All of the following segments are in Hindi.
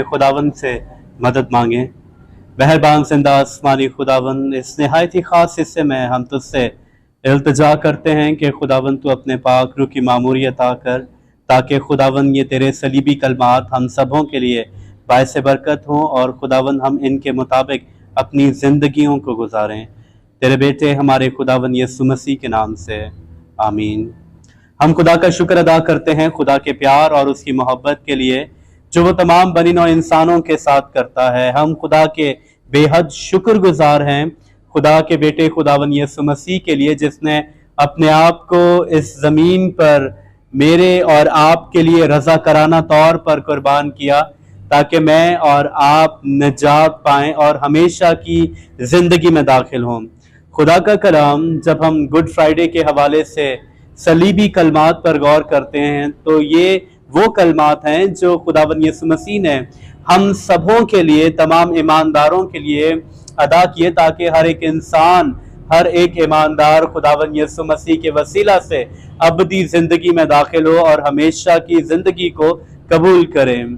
खुदावन से मदद मांगे। मेहरबान जिंदा आसमानी खुदावन, इस नहायत ही ख़ास हिस्से में हम तुझसे इल्तिजा करते हैं कि खुदावन तू अपने पाक रूह की मामूरियत आकर, ताकि खुदावन ये तेरे सलीबी कलमात हम सबों के लिए बायस बरकत हों और खुदावन हम इनके मुताबिक अपनी ज़िंदगियों को गुजारें। तेरे बेटे हमारे खुदावन यीशु मसीह के नाम से आमीन। हम खुदा का शुक्र अदा करते हैं खुदा के प्यार और उसकी मोहब्बत के लिए जो वो तमाम बनी नौ इंसानों के साथ करता है। हम खुदा के बेहद शुक्रगुजार हैं खुदा के बेटे खुदावन यीशु मसीह के लिए, जिसने अपने आप को इस ज़मीन पर मेरे और आपके लिए रज़ा कराना तौर पर कुर्बान किया, ताकि मैं और आप निजात पाएं और हमेशा की ज़िंदगी में दाखिल हों। खुदा का कलाम जब हम गुड फ्राइडे के हवाले से सलीबी कलमात पर गौर करते हैं तो ये वो कलमात हैं जो खुदावन यीशु मसीह ने हम सबों के लिए, तमाम ईमानदारों के लिए अदा किए, ताकि हर एक इंसान, हर एक ईमानदार खुदावन यीशु मसीह के वसीला से अबदी ज़िंदगी में दाखिल हो और हमेशा की ज़िंदगी को कबूल करें।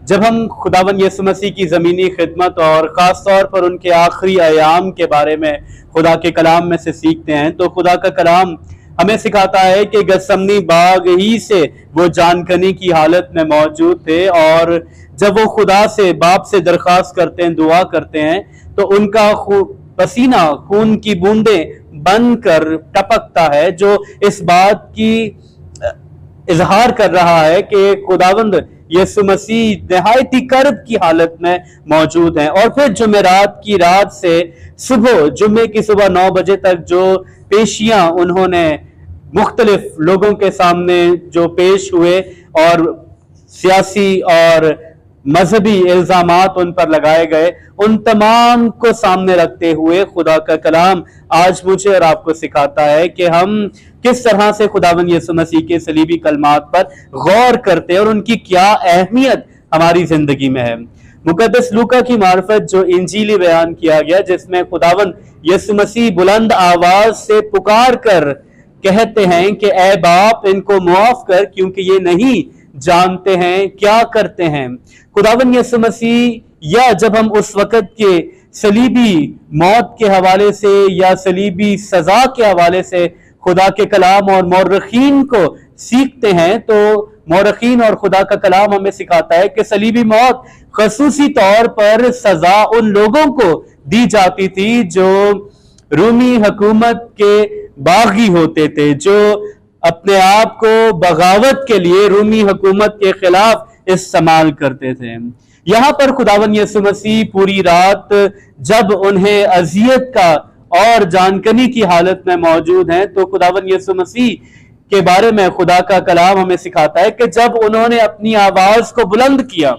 जब हम खुदावन यीशु मसीह की ज़मीनी खिदमत और ख़ास तौर पर उनके आखिरी अयाम के बारे में खुदा के कलाम में से सीखते हैं तो खुदा का कलाम हमें सिखाता है कि गसमनी बाग ही से वो जानकनी की हालत में मौजूद थे, और जब वो खुदा से, बाप से दरख्वास्त करते हैं, दुआ करते हैं, तो उनका पसीना खून की बूंदें बनकर टपकता है, जो इस बात की इजहार कर रहा है कि खुदावंद यीशु मसीह नहायती कर्ब की हालत में मौजूद हैं। और फिर जुमेरात की रात से सुबह, जुम्मे की सुबह 9 बजे तक जो पेशियां उन्होंने मुख्तलिफ लोगों के सामने जो पेश हुए और सियासी और मजहबी इल्जामात उन पर लगाए गए, उन तमाम को सामने रखते हुए खुदा का कलाम आज मुझे और आपको सिखाता है कि हम किस तरह से खुदावन यीशु मसीह के सलीबी कलमात पर गौर करते हैं और उनकी क्या अहमियत हमारी जिंदगी में है। मुकद्दस लूका की मार्फत जो इंजीली बयान किया गया, जिसमें खुदावन यीशु मसीह बुलंद आवाज से पुकार कर कहते हैं कि ऐ बाप इनको मुआफ कर, क्योंकि ये नहीं जानते हैं क्या करते हैं। खुदावन यीशु मसीह, या जब हम उस वक़्त के सलीबी मौत के हवाले से या सलीबी सजा के हवाले से खुदा के कलाम और मौरखीन को सीखते हैं, तो मौरखीन और खुदा का कलाम हमें सिखाता है कि सलीबी मौत खसूसी तौर पर सजा उन लोगों को दी जाती थी जो रूमी हुकूमत के बागी होते थे, जो अपने आप को बगावत के लिए रूमी हुकूमत के खिलाफ इस्तेमाल करते थे। यहाँ पर खुदावन यीशु मसीह पूरी रात जब उन्हें अजियत का और जानकनी की हालत में मौजूद हैं, तो खुदावन यीशु मसीह के बारे में खुदा का कलाम हमें सिखाता है कि जब उन्होंने अपनी आवाज को बुलंद किया,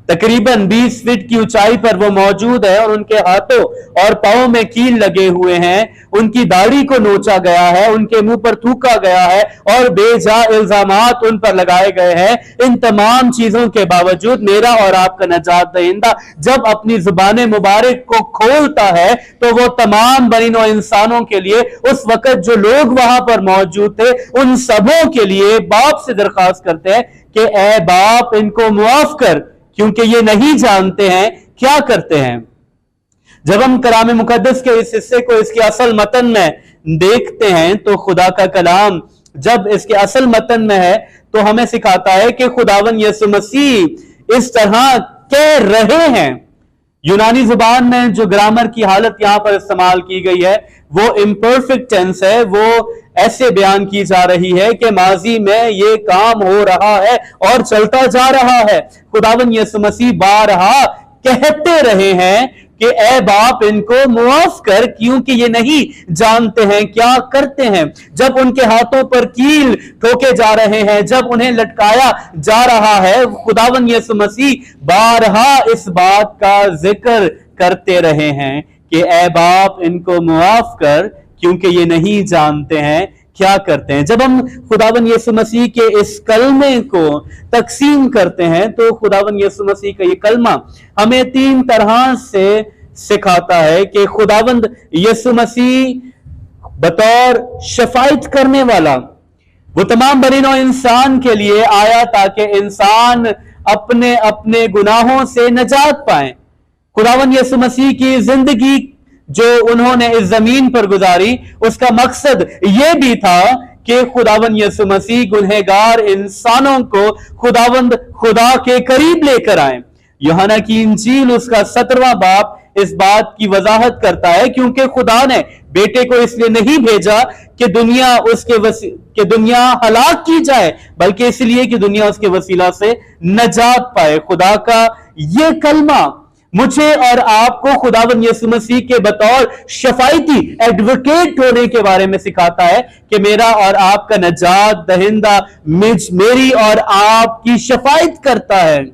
तकरीबन 20 फीट की ऊंचाई पर वो मौजूद है और उनके हाथों और पांवों में कील लगे हुए हैं, उनकी दाढ़ी को नोचा गया है, उनके मुंह पर थूका गया है और बेजा इल्जामात उन पर लगाए गए हैं। इन तमाम चीजों के बावजूद मेरा और आपका नजात दहिंदा जब अपनी जुबान मुबारक को खोलता है तो वो तमाम बनी नौ इंसानों के लिए, उस वक्त जो लोग वहां पर मौजूद थे, उन सबों के लिए बाप से दरख्वास्त करते हैं कि ऐ बाप इनको मुआफ कर, क्योंकि ये नहीं जानते हैं क्या करते हैं। जब हम कलाम मुकद्दस के इस हिस्से को इसके असल मतन में देखते हैं तो खुदा का कलाम जब इसके असल मतन में है तो हमें सिखाता है कि खुदावन यीशु मसीह इस तरह कह रहे हैं। यूनानी जुबान में जो ग्रामर की हालत यहां पर इस्तेमाल की गई है वो इम्परफेक्ट टेंस है, वो ऐसे बयान की जा रही है कि माजी में ये काम हो रहा है और चलता जा रहा है। खुदावन यीशु मसीह बारहा कहते रहे हैं कि ऐ बाप इनको मुआफ कर, क्योंकि ये नहीं जानते हैं क्या करते हैं। जब उनके हाथों पर कील ठोके जा रहे हैं, जब उन्हें लटकाया जा रहा है, खुदावन यीशु मसीह बारहा इस बात का जिक्र करते रहे हैं कि ऐ बाप इनको मुआफ कर, क्योंकि ये नहीं जानते हैं क्या करते हैं। जब हम खुदावन यीशु मसीह के इस कलमे को तकसीम करते हैं तो खुदावन यीशु मसीह का ये कलमा हमें 3 तरह से सिखाता है कि खुदावंद यीशु मसीह बतौर शफायत करने वाला वो तमाम बनी नौ इंसान के लिए आया ताकि इंसान अपने अपने गुनाहों से नजात पाएं। खुदावन यीशु मसीह की जिंदगी जो उन्होंने इस जमीन पर गुजारी, उसका मकसद यह भी था कि खुदावन यीशु मसीह गुनहगार इंसानों को खुदा के करीब लेकर आए। यूहन्ना की इंजील उसका 17वां बाब इस बात की वजाहत करता है, क्योंकि खुदा ने बेटे को इसलिए नहीं भेजा कि दुनिया हलाक की जाए, बल्कि इसलिए कि दुनिया उसके वसीला से नजात पाए। खुदा का यह कलमा मुझे और आपको खुदावन यीशु मसीह के बतौर शफायती एडवोकेट होने के बारे में सिखाता है कि मेरा और आपका नजात दहिंदा मेरी और आपकी शफायत करता है।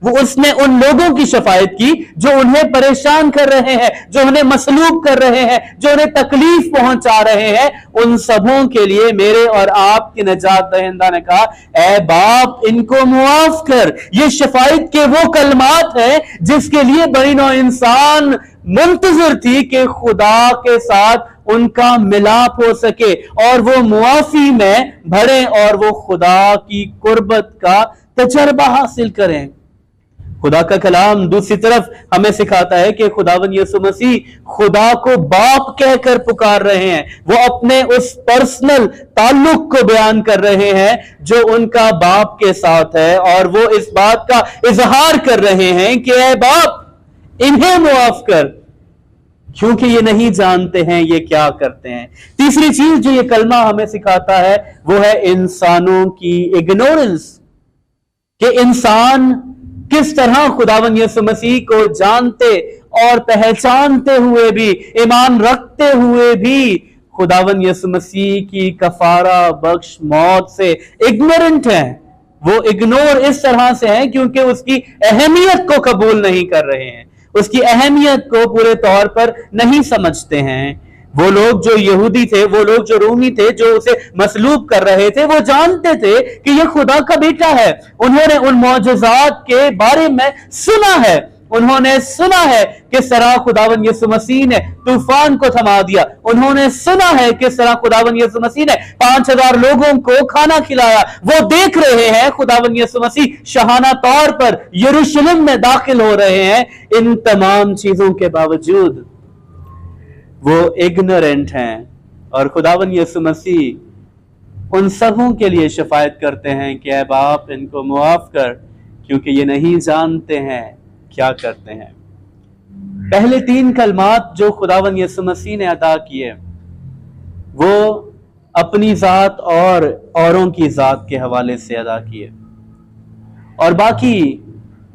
वो उसने उन लोगों की शफायत की जो उन्हें परेशान कर रहे हैं, जो उन्हें मसलूब कर रहे हैं, जो उन्हें तकलीफ पहुंचा रहे हैं। उन सबों के लिए मेरे और आपके नजात दहिंदा ने कहा, ऐ बाप इनको मुआफ कर। ये शफायत के वो कलमात हैं जिसके लिए बनी नौ इंसान मुंतजर थी कि खुदा के साथ उनका मिलाप हो सके और वो मुआफी में भरे और वो खुदा की कुर्बत का तजर्बा हासिल करें। खुदा का कलाम दूसरी तरफ हमें सिखाता है कि खुदावन यीशु मसीह खुदा को बाप कहकर पुकार रहे हैं। वो अपने उस पर्सनल ताल्लुक को बयान कर रहे हैं जो उनका बाप के साथ है, और वो इस बात का इजहार कर रहे हैं कि ऐ बाप इन्हें मुआफ कर, क्योंकि ये नहीं जानते हैं ये क्या करते हैं। तीसरी चीज जो ये कलमा हमें सिखाता है वो है इंसानों की इग्नोरेंस, कि इंसान किस तरह खुदावन यीशु मसीह को जानते और पहचानते हुए भी, ईमान रखते हुए भी, खुदावन यीशु मसीह की कफारा बख्श मौत से इग्नोरेंट हैं। वो इग्नोर इस तरह से हैं क्योंकि उसकी अहमियत को कबूल नहीं कर रहे हैं, उसकी अहमियत को पूरे तौर पर नहीं समझते हैं। वो लोग जो यहूदी थे, वो लोग जो रूमी थे, जो उसे मसलूब कर रहे थे, वो जानते थे कि यह खुदा का बेटा है। उन्होंने उन मौजज़ात के बारे में सुना है, उन्होंने सुना है किस तरह खुदावन यीशु मसीह ने तूफान को थमा दिया, उन्होंने सुना है किस तरह खुदावन यीशु मसीह ने 5000 लोगों को खाना खिलाया। वो देख रहे हैं खुदावन यीशु मसीह शहाना तौर पर यरूशलेम में दाखिल हो रहे हैं। इन तमाम चीजों के बावजूद वो इग्नोरेंट हैं, और खुदावन यीशु मसीह उन सबों के लिए शफायत करते हैं कि ऐ बाप इनको मुआफ कर, क्योंकि ये नहीं जानते हैं क्या करते हैं। पहले 3 कलमात जो खुदावन यीशु मसीह ने अदा किए वो अपनी जात और औरों की जात के हवाले से अदा किए, और बाकी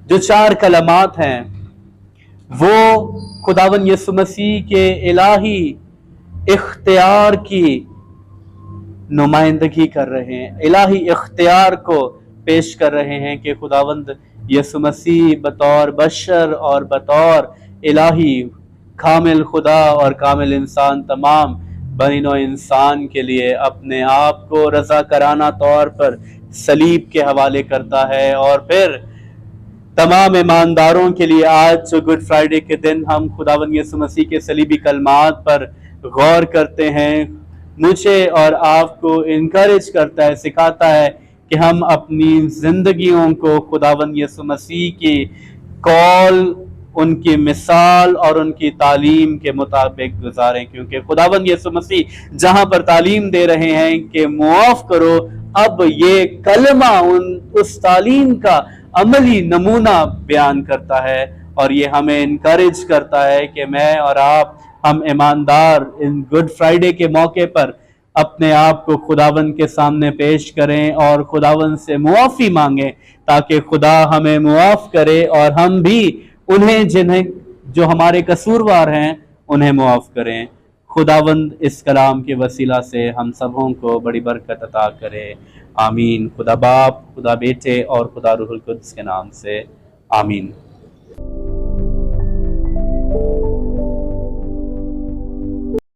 जो 4 कलमात हैं वो खुदावन यीशु मसीह के इलाही इख्तियार की नुमाइंदगी कर रहे हैं, इलाही इख्तियार को पेश कर रहे हैं कि खुदावंद यीशु मसीह बतौर बशर और बतौर इलाही कामिल खुदा और कामिल इंसान तमाम बनी नौ इंसान के लिए अपने आप को रज़ाकाराना तौर पर सलीब के हवाले करता है। और फिर तमाम ईमानदारों के लिए आज जो गुड फ्राइडे के दिन हम खुदावन यीशु मसीह के सलीबी कलमात पर गौर करते हैं, मुझे और आपको इनकरेज करता है, सिखाता है कि हम अपनी जिंदगियों को खुदावन यीशु मसीह की कॉल, उनकी मिसाल और उनकी तालीम के मुताबिक गुजारें, क्योंकि खुदावन यीशु मसीह जहां पर तालीम दे रहे हैं कि मुआफ करो, अब ये कलमा उस तालीम का अमली नमूना बयान करता है, और ये हमें इनकरेज करता है कि मैं और आप, हम ईमानदार इन गुड फ्राइडे के मौके पर अपने आप को खुदावन के सामने पेश करें और खुदावन से मुआफ़ी मांगें, ताकि खुदा हमें मुआफ़ करे और हम भी उन्हें जो हमारे कसूरवार हैं उन्हें मुआफ़ करें। खुदावंद इस कलाम के वसीला से हम सबों को बड़ी बरकत अता करे। आमीन। खुदा बाप, खुदा बेटे और खुदा रूहुल कुद्स के नाम से आमीन।